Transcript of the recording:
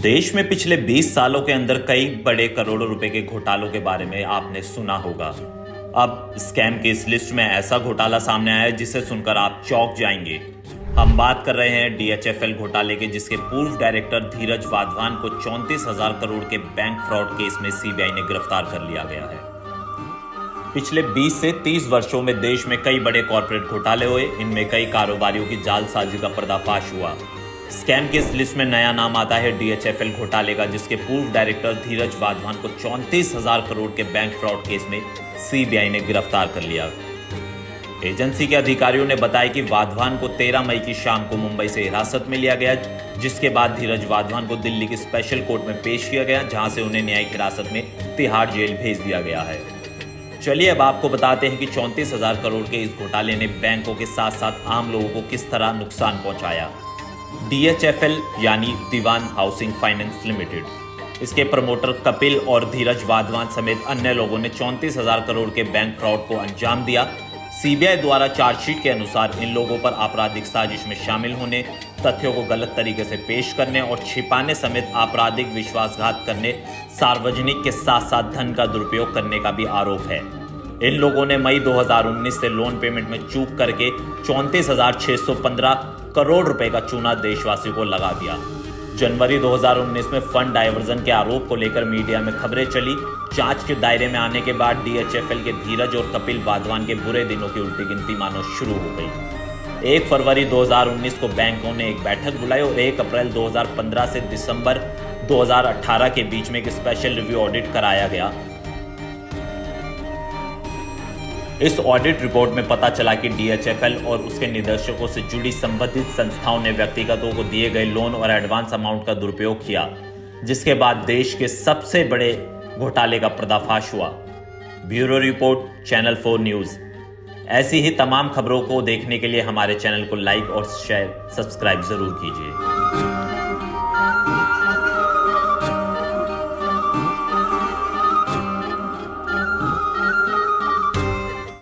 देश में पिछले 20 सालों के अंदर कई बड़े करोड़ों रुपए के घोटालों के बारे में आपने सुना होगा। अब स्कैम की इस लिस्ट में ऐसा घोटाला सामने आया है जिसे सुनकर आप चौंक जाएंगे। हम बात कर रहे हैं डीएचएफएल घोटाले के, जिसके पूर्व डायरेक्टर धीरज वाधवान को 34,000 करोड़ के बैंक फ्रॉड केस में सीबीआई ने गिरफ्तार कर लिया गया है। पिछले 20 से 30 वर्षों में देश में कई बड़े कॉर्पोरेट घोटाले हुए। इनमें कई कारोबारियों की जालसाजी का पर्दाफाश हुआ। स्कैम की इस लिस्ट में नया नाम आता है डीएचएफएल घोटाले का, जिसके पूर्व डायरेक्टर धीरज वाधवान को 34,000 करोड़ के बैंक फ्रॉड केस में सीबीआई ने गिरफ्तार कर लिया। एजेंसी के अधिकारियों ने बताया कि वाधवान को 13 मई की शाम को मुंबई से हिरासत में लिया गया, जिसके बाद धीरज वाधवान को दिल्ली की स्पेशल कोर्ट में पेश किया गया, जहां से उन्हें न्यायिक हिरासत में तिहाड़ जेल भेज दिया गया है। चलिए अब आपको बताते हैं कि 34,000 करोड़ के इस घोटाले ने बैंकों के साथ साथ आम लोगों को किस तरह नुकसान पहुंचाया। डीएचएफएल यानी दीवान हाउसिंग फाइनेंस लिमिटेड, इसके प्रमोटर कपिल और धीरज वाधवान समेत अन्य लोगों ने 34,000 करोड़ के बैंक फ्रॉड को अंजाम दिया। सीबीआई द्वारा चार्जशीट के अनुसार इन लोगों पर आपराधिक साजिश में शामिल होने, तथ्यों को गलत तरीके से पेश करने और छिपाने समेत आपराधिक विश्वासघात करने, सार्वजनिक के साथ साथ धन का दुरुपयोग करने का भी आरोप है। इन लोगों ने मई 2019 से लोन पेमेंट में चूक करके 34,615 करोड़ रुपए का चूना देशवासियों को लगा दिया। जनवरी 2019 में फंड डायवर्जन के आरोप को लेकर मीडिया में खबरें चली। जांच के दायरे में आने के बाद डीएचएफएल के धीरज और कपिल वाधवान के बुरे दिनों की उल्टी गिनती मानो शुरू हो गई। 1 फरवरी 2019 को बैंकों ने एक बैठक बुलाई और 1 अप्रैल 2015 से दिसंबर 2018 के बीच में एक स्पेशल रिव्यू ऑडिट कराया गया। इस ऑडिट रिपोर्ट में पता चला कि डीएचएफएल और उसके निदेशकों से जुड़ी संबंधित संस्थाओं ने व्यक्तिगतों को दिए गए लोन और एडवांस अमाउंट का दुरुपयोग किया, जिसके बाद देश के सबसे बड़े घोटाले का पर्दाफाश हुआ। Bureau report, channel 4 news. ऐसी ही तमाम खबरों को देखने के लिए हमारे चैनल को लाइक और शेयर, सब्सक्राइब जरूर कीजिए।